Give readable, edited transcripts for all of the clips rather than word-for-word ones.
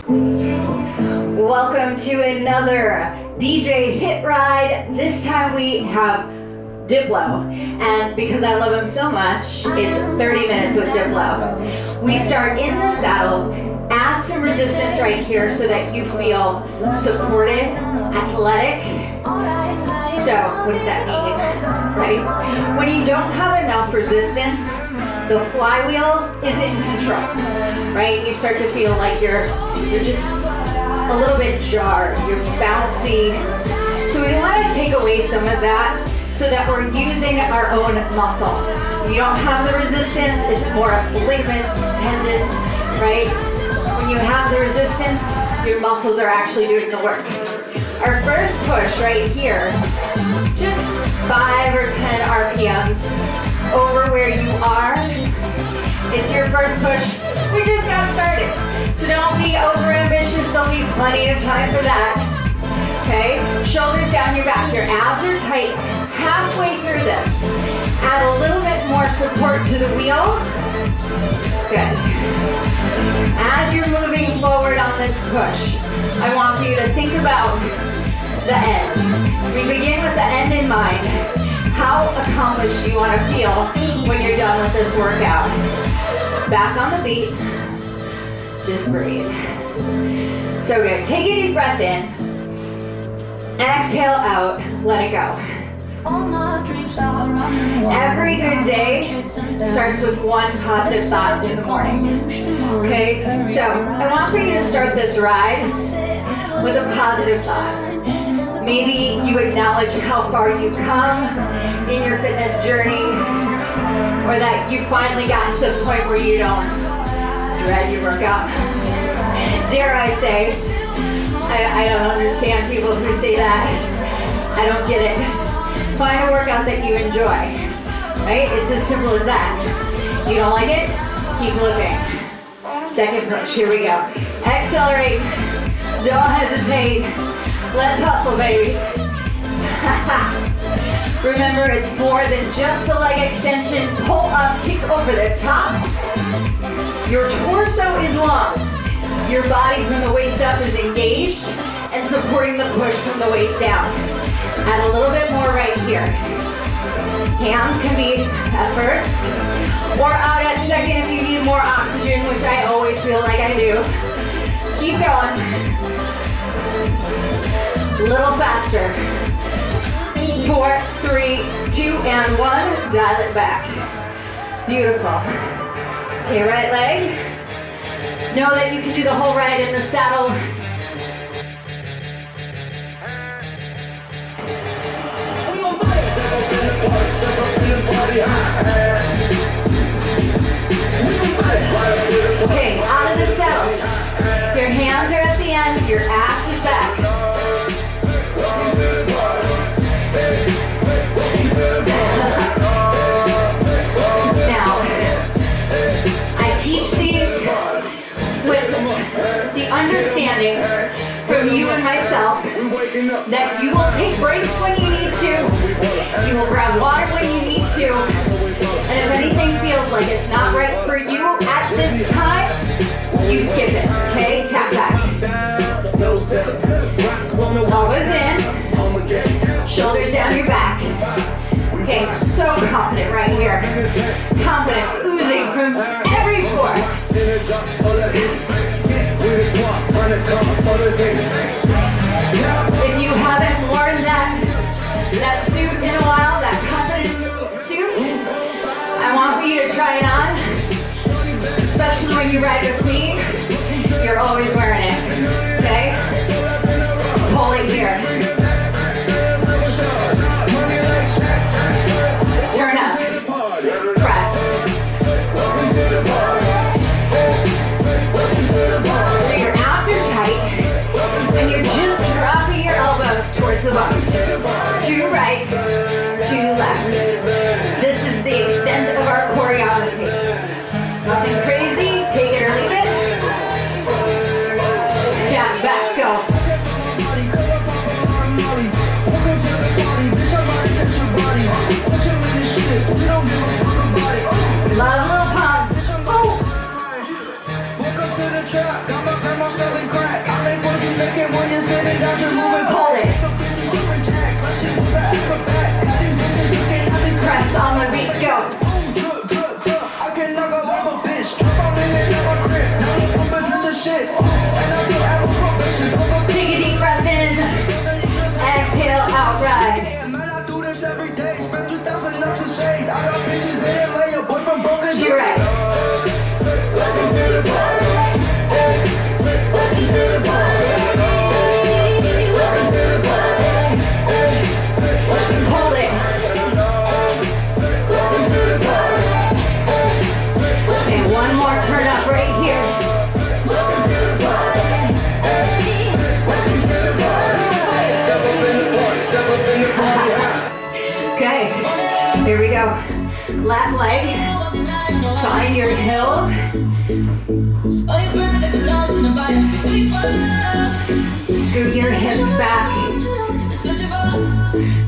Welcome to another DJ hit ride. This time we have DIPLO, and because I love him so much, it's 30 minutes with DIPLO. We start in the saddle, add some resistance right here so that you feel supported, athletic. So what does that mean, right? When you don't have enough resistance, the flywheel is in control, right? You start to feel like you're just a little bit jarred, you're bouncy. So we want to take away some of that so that we're using our own muscle. When you don't have the resistance, it's more of ligaments, tendons, right? When you have the resistance, your muscles are actually doing the work. Our first push right here, just 5 or 10 RPMs over where you are. It's your first push. We just got started. So don't be over ambitious. There'll be plenty of time for that. Okay? Shoulders down your back. Your abs are tight. Halfway through this, add a little bit more support to the wheel. Good. As you're moving forward on this push, I want you to think about the end. We begin with the end in mind. How accomplished do you want to feel when you're done with this workout? Back on the beat. Just breathe. So good. Take a deep breath in. Exhale out. Let it go. Every good day starts with one positive thought in the morning. Okay? So I want for you to start this ride with a positive thought. Maybe you acknowledge how far you've come in your fitness journey, or that you finally gotten to the point where you don't dread your workout. Dare I say, I don't understand people who say that. I don't get it. Find a workout that you enjoy, right? It's as simple as that. You don't like it? Keep looking. Second push, here we go. Accelerate, don't hesitate. Let's hustle, baby. Remember, it's more than just a leg extension. Pull up, kick over the top. Your torso is long. Your body from the waist up is engaged and supporting the push from the waist down. Add a little bit more right here. Hands can be at first or out at second if you need more oxygen, which I always feel like I do. Keep going. A little faster. 4, 3, 2, and 1. Dial it back. Beautiful. Okay, right leg. Know that you can do the whole ride in the saddle. Okay, out of the saddle. Your hands are at the ends, your ass is back. Now, I teach these with the understanding from you and myself that you will take breaks when you need to, you will grab water when you need to, and if anything feels like it's not right for you at this time, you skip it, okay? Tap back. Always in. Shoulders down your back. Okay, so confident right here. Confidence oozing from every pore. If you haven't worn that suit in a while, that confidence suit, I want for you to try it on. Especially when you ride with me, you're always wearing it, okay? Pull it here. Turn up. Press. So your abs are tight, and you're just dropping your elbows towards the bumps. To right, to left. This is the extent of our choreography. Nothing crazy, take it or leave it. you right. Hold it. And one more turn up right here. Okay, here we go. Left leg, find your heel. Scoot your hips back.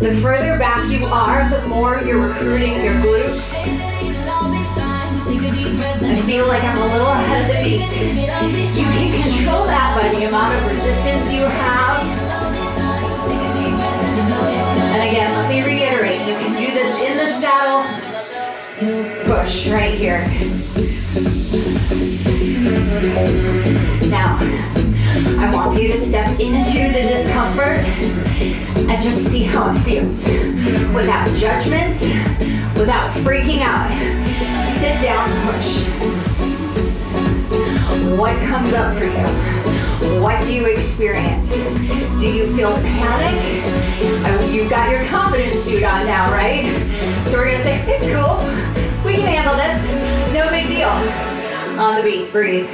The further back you are, the more you're recruiting your glutes. I feel like I'm a little ahead of the beat. You can control that by the amount of resistance you have. And again, let me reiterate, you can do this in the saddle. Push right here. Now, I want you to step into the discomfort and just see how it feels. Without judgment, without freaking out. Sit down, push. What comes up for you? What do you experience? Do you feel panic? You've got your confidence suit on now, right? So we're gonna say, it's cool. We can handle this. No big deal. On the beat, breathe.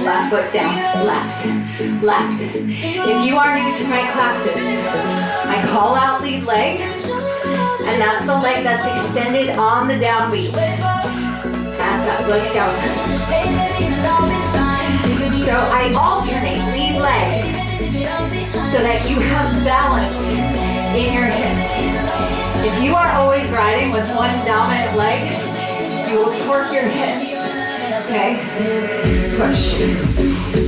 Left foot down, left, left. If you are new to my classes, I call out lead leg, and that's the leg that's extended on the downbeat. Ass up, let's go. So I alternate lead leg so that you have balance in your hips. If you are always riding with one dominant leg, you will torque your hips. Okay? Push.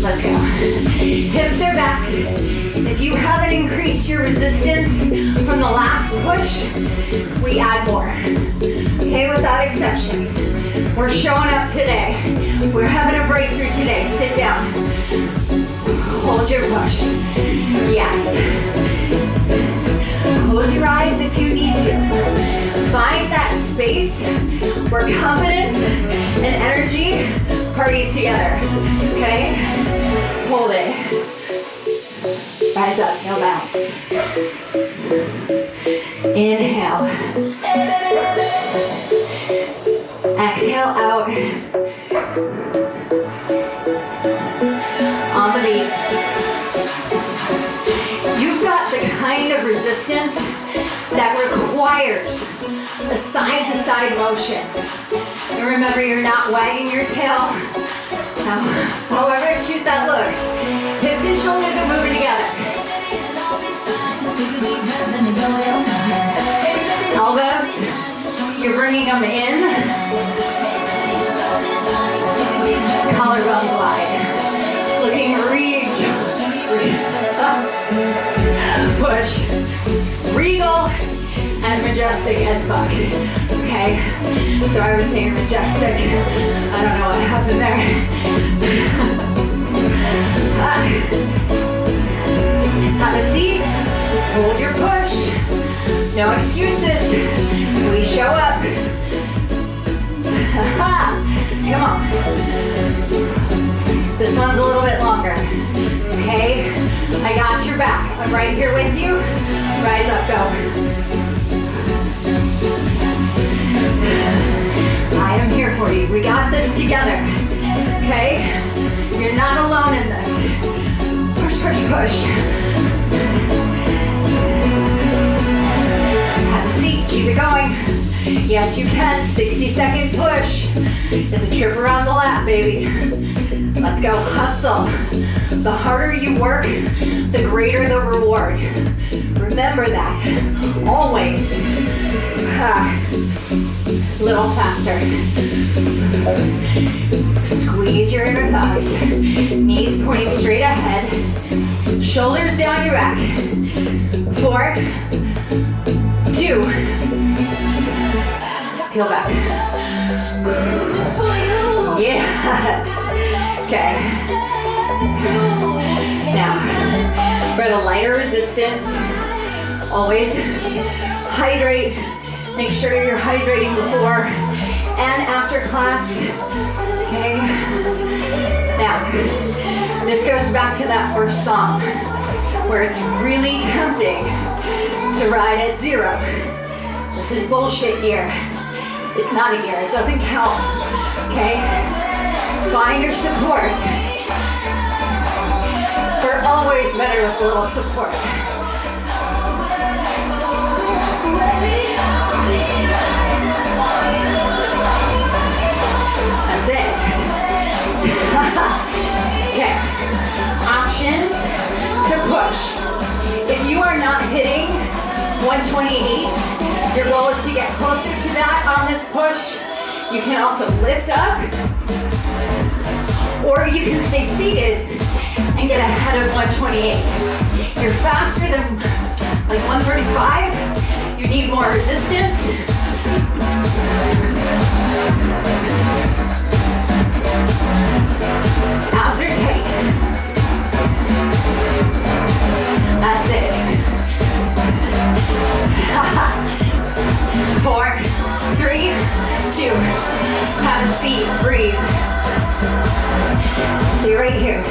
Let's go. Hips are back. If you haven't increased your resistance from the last push, we add more. Okay, without exception. We're showing up today. We're having a breakthrough today. Sit down. Hold your push. Yes. Close your eyes if you need to. Find that space where confidence and energy parties together. Okay? Hold it. Rise up, no bounce. Inhale. Exhale out. On the beat. You've got the kind of resistance that requires a side-to-side motion. And remember, you're not wagging your tail. Now, however cute that looks, hips and shoulders are moving together. Elbows, you're bringing them in. Collarbones wide. Looking push. Regal and majestic as fuck. Okay? So I was saying majestic. I don't know what happened there. Have a seat. Hold your push. No excuses. We show up. Come on. This one's a little bit longer. Okay? I got your back. I'm right here with you. Rise up, go. I am here for you. We got this together. Okay? You're not alone in this. Push, push, push. Have a seat. Keep it going. Yes, you can. 60-second push. It's a trip around the lap, baby. Let's go. Hustle. The harder you work, the greater the reward. Remember that. Always. A little faster. Squeeze your inner thighs. Knees pointing straight ahead. Shoulders down your back. 4, 2. Peel back. Yes. Okay. Now, we're at a lighter resistance. Always hydrate. Make sure you're hydrating before and after class. Okay. Now, this goes back to that first song where it's really tempting to ride at 0. This is bullshit gear. It's not a gear, it doesn't count. Okay? Find your support. We're always better with a little support. That's it. Okay. Options to push. If you are not hitting 128, your goal is to get closer to that on this push. You can also lift up, or you can stay seated and get ahead of 128. You're faster than like 135. You need more resistance. Abs are tight. That's it. 4, 3, 2. Have a seat, breathe. Stay right here.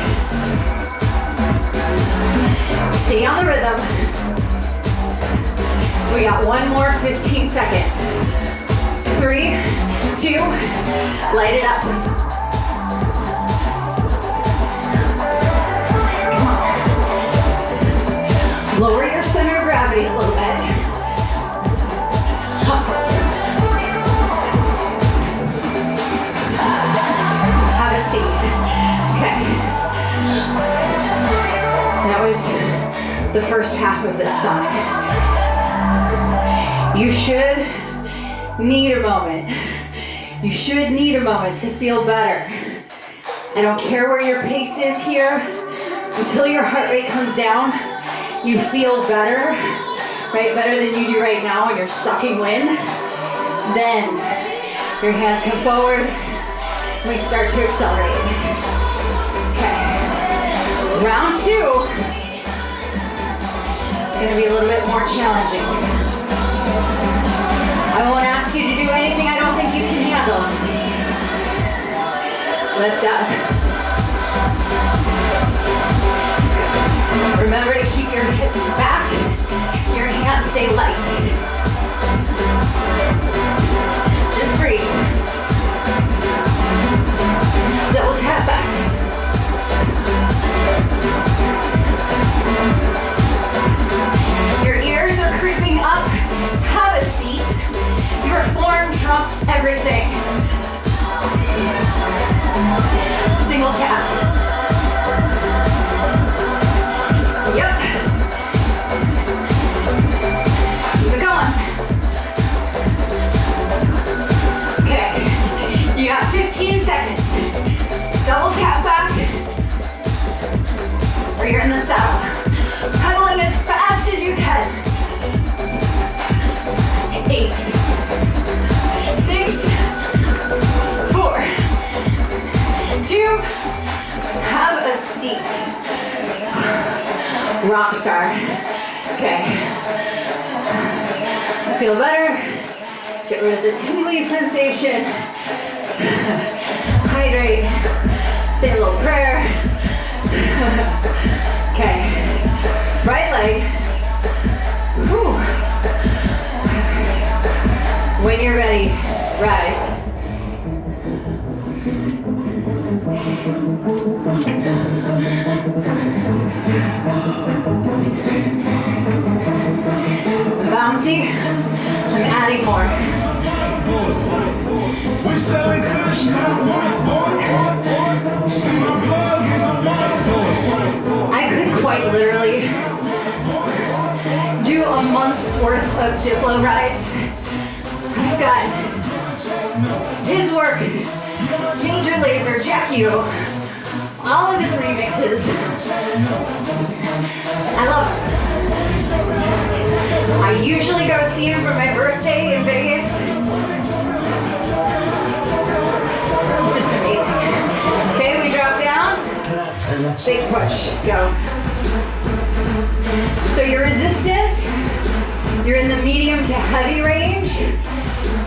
Stay on the rhythm. We got one more 15 second. 3, 2, light it up. Lower your center of gravity a little bit. Hustle. Have a seat. Okay. That was the first half of this song. You should need a moment. You should need a moment to feel better. I don't care where your pace is here. Until your heart rate comes down, you feel better, right? Better than you do right now when you're sucking wind. Then your hands come forward and we start to accelerate. Okay. Round 2. It's gonna be a little bit more challenging. I won't ask you to do anything I don't think you can handle. Lift up. Remember to keep your hips back, your hands stay light. Just breathe. Double tap back. Your ears are creeping up. Have a seat. Your form trumps everything. Single tap. Yep. Keep it going. Okay. You got 15 seconds. Double tap back. Or you're in the saddle. Pedaling as fast as you can. 8, 6, 4, 2, have a seat. Rock star. Okay. Feel better. Get rid of the tingly sensation. Hydrate. Say a little prayer. Okay. Right leg. Whew. When you're ready, rise. Bouncy. I'm adding more. I could quite literally do a month's worth of DIPLO rides. I've got his work, Major Lazer, Jackie, all of his remixes. I love him. I usually go see him for my birthday in Vegas. It's just amazing. Okay, we drop down. Big push, go. So your resistance, you're in the medium to heavy range.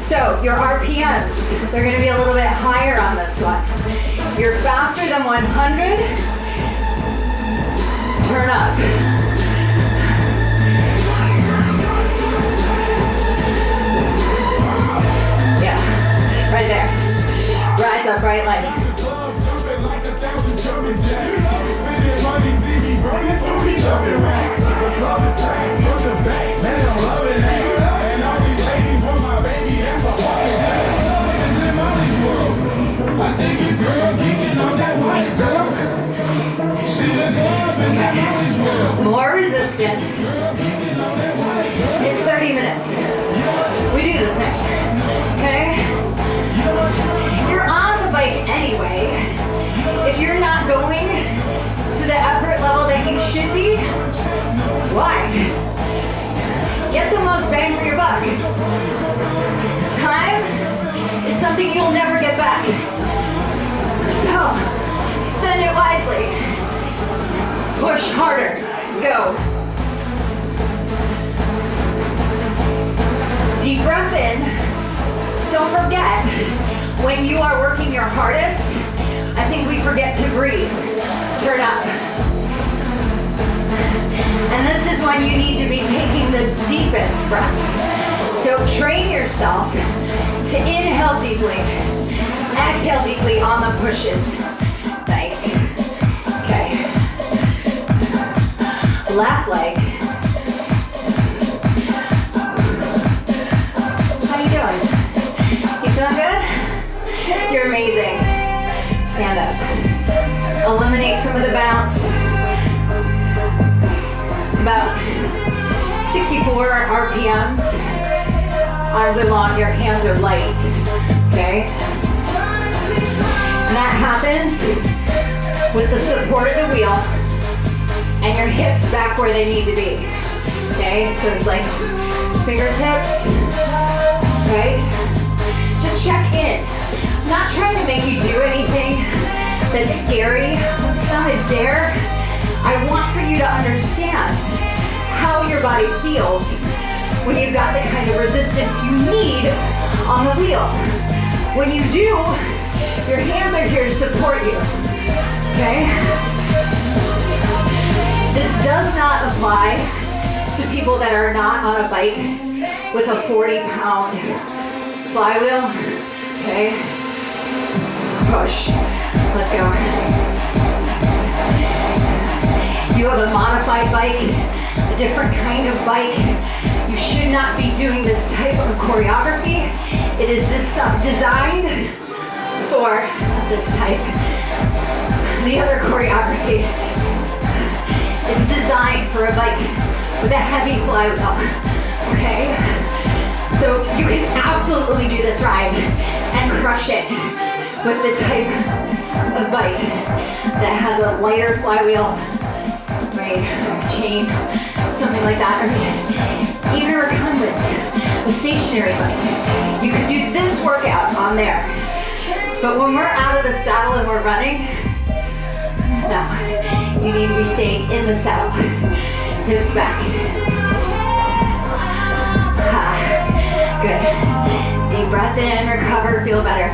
So your RPMs, they're gonna be a little bit higher on this one. You're faster than 100, turn up. Yeah, right there. Rise up, right leg. More resistance. It's 30 minutes. We do the thing. Okay? You're on the bike anyway. If you're not going to the effort level that you should be, why? Get the most bang for your buck. Time is something you'll never get back. So, spend it wisely. Push harder. Go. Deep breath in. Don't forget, when you are working your hardest, I think we forget to breathe. Turn up. And this is when you need to be taking the deepest breaths. So train yourself to inhale deeply, exhale deeply on the pushes. Nice. Okay. Left leg. How you doing? You feeling good? You're amazing. Stand up. Eliminate some of the bounce. About 64 RPMs. Arms are long, your hands are light. Okay? And that happens with the support of the wheel and your hips back where they need to be. Okay? So it's like fingertips. Okay? Just check in. I'm not trying to make you do anything that's scary. It's not a dare. I want for you to understand how your body feels when you've got the kind of resistance you need on the wheel. When you do, your hands are here to support you, okay? This does not apply to people that are not on a bike with a 40-pound flywheel, okay? Push, let's go. You have a modified bike, a different kind of bike. You should not be doing this type of choreography. It is designed for this type. The other choreography is designed for a bike with a heavy flywheel, okay? So you can absolutely do this ride and crush it with the type of bike that has a lighter flywheel, right, chain, something like that, or even a recumbent, a stationary bike. You could do this workout on there. But when we're out of the saddle and we're running, no, you need to be staying in the saddle. Hips back. Good. Deep breath in, recover, feel better.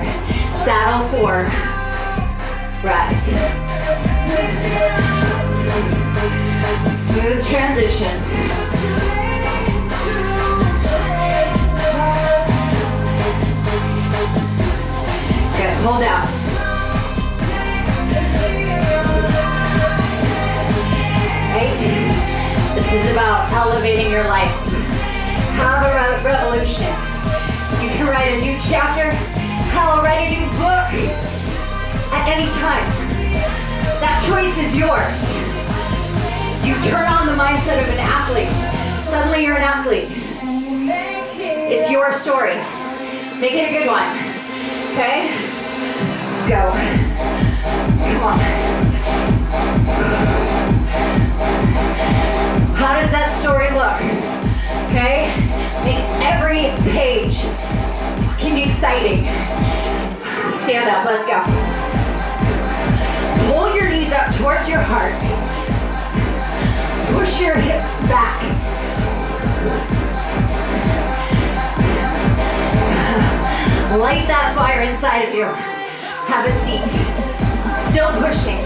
Saddle 4. Rise. Smooth transitions. Good, hold out. Right? This is about elevating your life. Have a revolution. You can write a new chapter. Hell, write a new book at any time. That choice is yours. You turn on the mindset of an athlete. Suddenly you're an athlete. It's your story. Make it a good one. Okay? Go. Come on. How does that story look? Okay? Make every page fucking exciting. Stand up, let's go. Pull your knees up towards your heart. Push your hips back. Light that fire inside of you. Have a seat. Still pushing.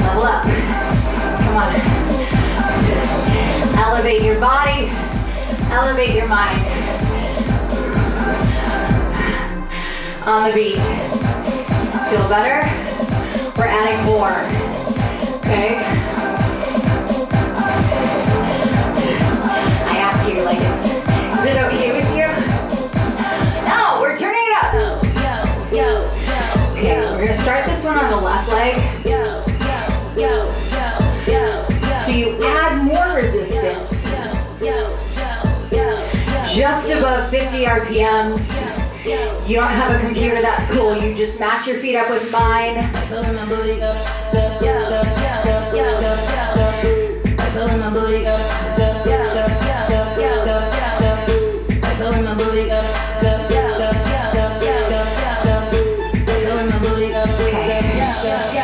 Level up. Come on. Elevate your body. Elevate your mind. On the beat. Feel better? We're adding more. Okay? I ask you, like, is it okay with you? No, we're turning it up. Okay, we're gonna start this one on the left leg. So you add more resistance. Just above 50 RPMs. You don't have a computer, that's cool. You just match your feet up with mine.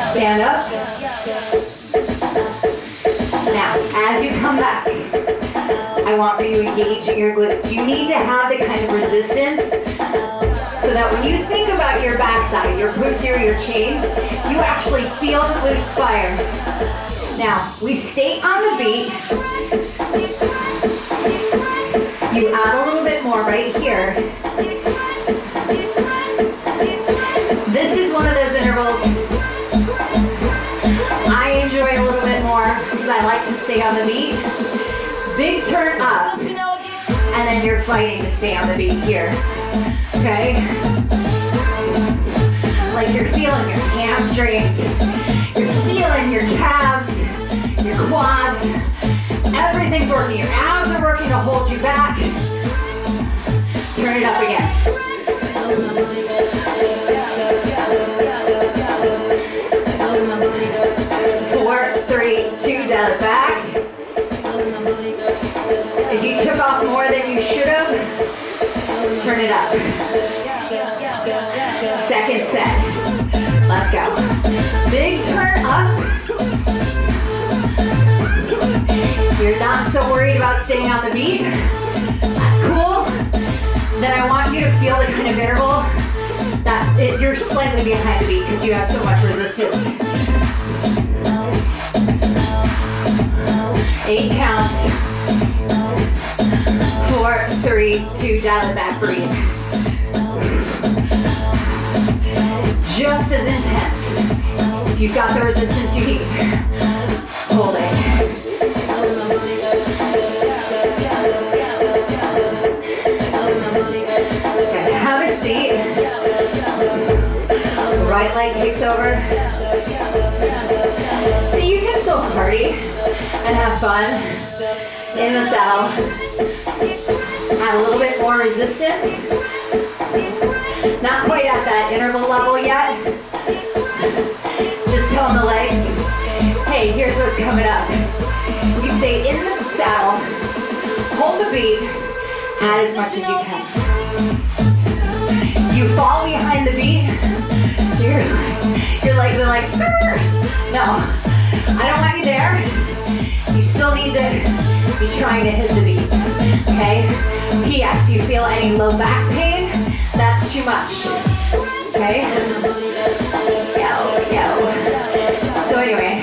Stand up. Now, as you come back, I want for you to engage in your glutes. You need to have the kind of resistance so that when you think about your backside, your posterior chain, you actually feel the glutes fire. Now, we stay on the beat. You add a little bit more right here. This is one of those intervals I enjoy a little bit more because I like to stay on the beat. Big turn up, and then you're fighting to stay on the beat here, okay? Like you're feeling your hamstrings, you're feeling your calves, your quads, everything's working. Your abs are working to hold you back. Turn it up again. 4, 3, 2, down the back. If you took off more than you should have, turn it up. Second set. Let's go. Big turn up. You're not so worried about staying on the beat. That's cool. Then I want you to feel the kind of interval that you're slightly behind the beat because you have so much resistance. 8 counts. 4, 3, 2, down the back, breathe. Just as intense. If you've got the resistance you need, hold it. Okay, have a seat. Right leg takes over. So you can still party and have fun in the saddle. Add a little bit more resistance. Not quite at that interval level yet. Just telling the legs, hey, here's what's coming up. You stay in the saddle, hold the beat, add as much as you can. You fall behind the beat, your legs are like, Spur! No, I don't want you there. You still need to be trying to hit the beat, okay? P.S. You feel any low back pain? That's too much, okay? Yo. So anyway,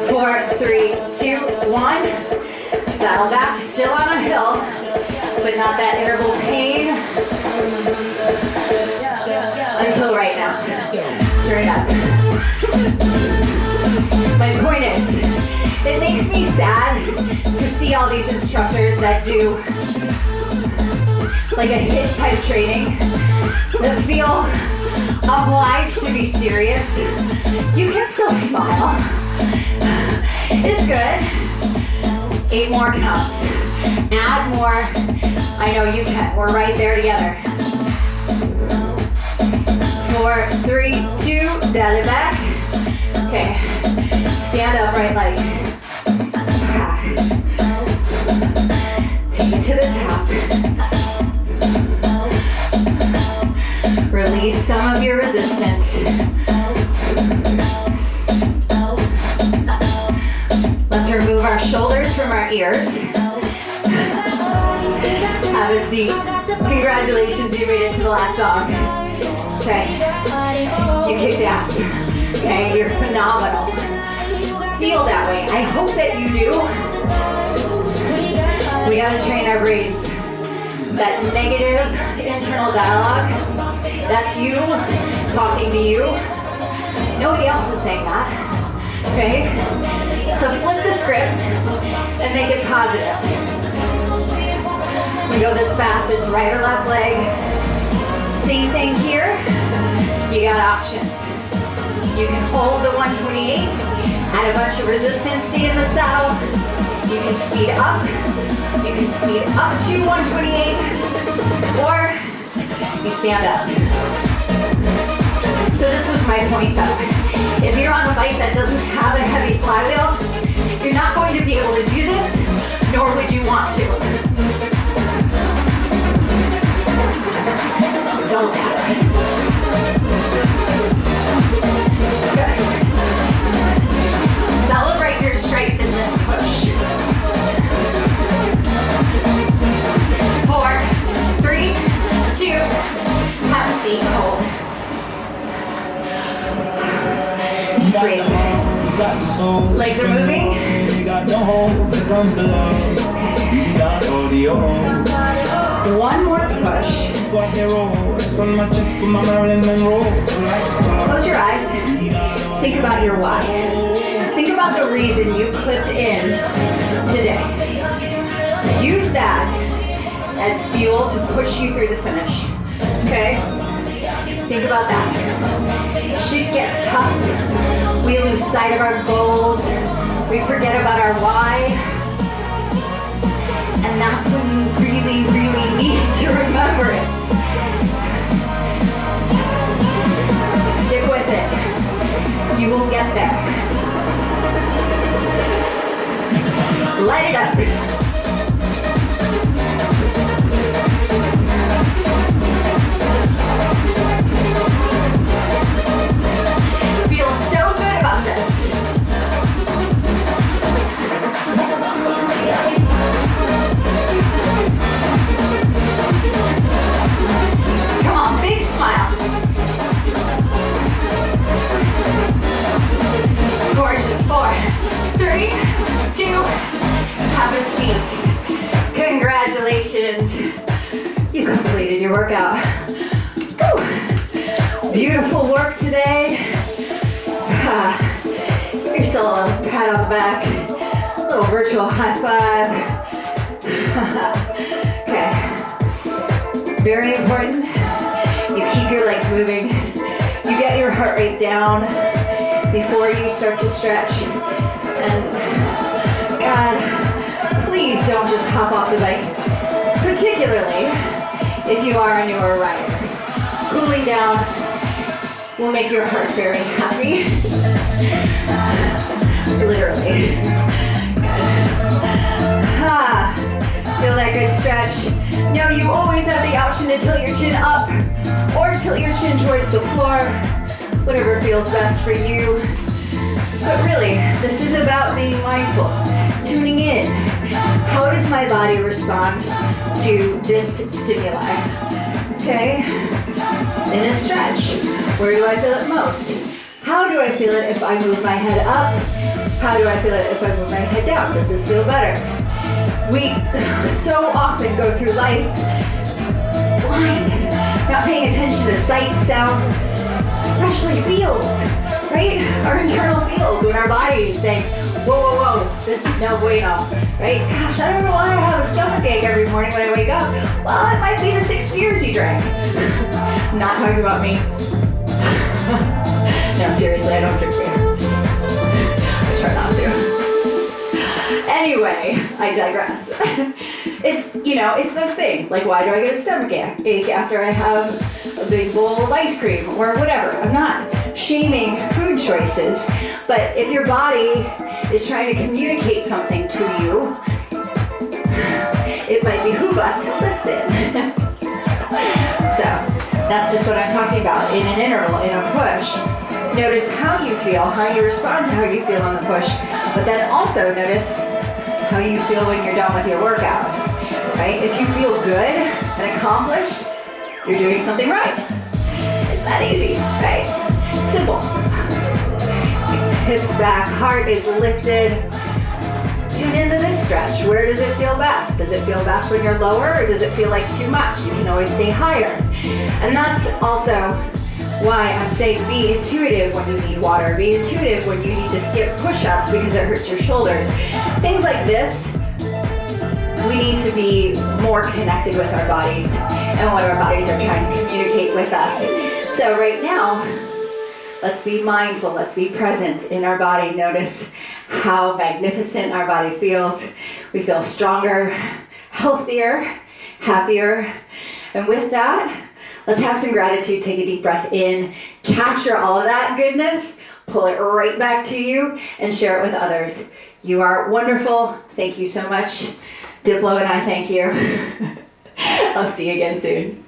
4, 3, 2, 1. Saddle back, still on a hill, but not that interval pain until right now. Turn it up. My point is, it makes me sad to see all these instructors that do like a HIIT type training that feel obliged to be serious. You can still smile. It's good. 8 more counts. Add more. I know you can. We're right there together. 4, 3, 2, down the back. Okay. Stand up, right leg. Take it to the top. Release some of your resistance. Let's remove our shoulders from our ears. Have have a seat. Congratulations, you made it to the last song. Okay. You kicked ass. Okay, you're phenomenal. Feel that way. I hope that you do. We gotta train our brains. That negative internal dialogue, that's you talking to you. Nobody else is saying that. Okay? So flip the script and make it positive. We go this fast, it's right or left leg. Same thing here. You got options. You can hold the 128, add a bunch of resistance, stay in the saddle. You can speed up. You can speed up to 128, or you stand up. So this was my point though. If you're on a bike that doesn't have a heavy flywheel, you're not going to be able to do this, nor would you want to. Double tap. Good. Celebrate your strength in this push. 4, 3, 2, have a seat, hold. Just breathe. Legs are moving. One more push. Close your eyes. Think about your why. Think about the reason you clipped in today. Use that as fuel to push you through the finish. Okay? Think about that. Shit gets tough. We lose sight of our goals. We forget about our why. And that's when you really, really need to remember it. Stick with it. You will get there. Light it up. Feel so good about this. Come on, big smile. Gorgeous. 4, 3, 2, have a seat. Congratulations. You completed your workout. Woo. Beautiful work today. Give yourself a pat on the back. A little virtual high five. Okay. Very important. You keep your legs moving. You get your heart rate down before you start to stretch. And God, please don't just hop off the bike, particularly if you are a newer rider. Cooling down will make your heart very happy. Literally. Feel that good stretch. Now you always have the option to tilt your chin up or tilt your chin towards the floor, whatever feels best for you. But really, this is about being mindful, tuning in. How does my body respond to this stimuli? Okay? In a stretch, where do I feel it most? How do I feel it if I move my head up? How do I feel it if I move my head down? Does this feel better? We so often go through life blind, not paying attention to sights, sounds, especially feels, right? Our internal feels when our body is saying, whoa, whoa, whoa, this is no bueno, right? Gosh, I don't know why I have a stomach ache every morning when I wake up. Well, it might be the 6 beers you drank. I'm not talking about me. No, seriously, I don't drink beer. I try not to. Anyway, I digress. It's those things, like why do I get a stomach ache after I have a big bowl of ice cream or whatever? I'm not shaming food choices, but if your body is trying to communicate something to you, it might behoove us to listen. So that's just what I'm talking about in an interval, in a push. Notice how you feel, how you respond to how you feel on the push, but then also notice how you feel when you're done with your workout. right? If you feel good and accomplished, you're doing something right. It's that easy, right? Simple. Hips back, heart is lifted. Tune into this stretch. Where does it feel best? Does it feel best when you're lower, or does it feel like too much? You can always stay higher. And that's also why I'm saying be intuitive when you need water. Be intuitive when you need to skip push-ups because it hurts your shoulders. Things like this, we need to be more connected with our bodies and what our bodies are trying to communicate with us. So right now, let's be mindful, let's be present in our body. Notice how magnificent our body feels. We feel stronger, healthier, happier. And with that, let's have some gratitude. Take a deep breath in, capture all of that goodness, pull it right back to you, and share it with others. You are wonderful. Thank you so much. DIPLO and I thank you. I'll see you again soon.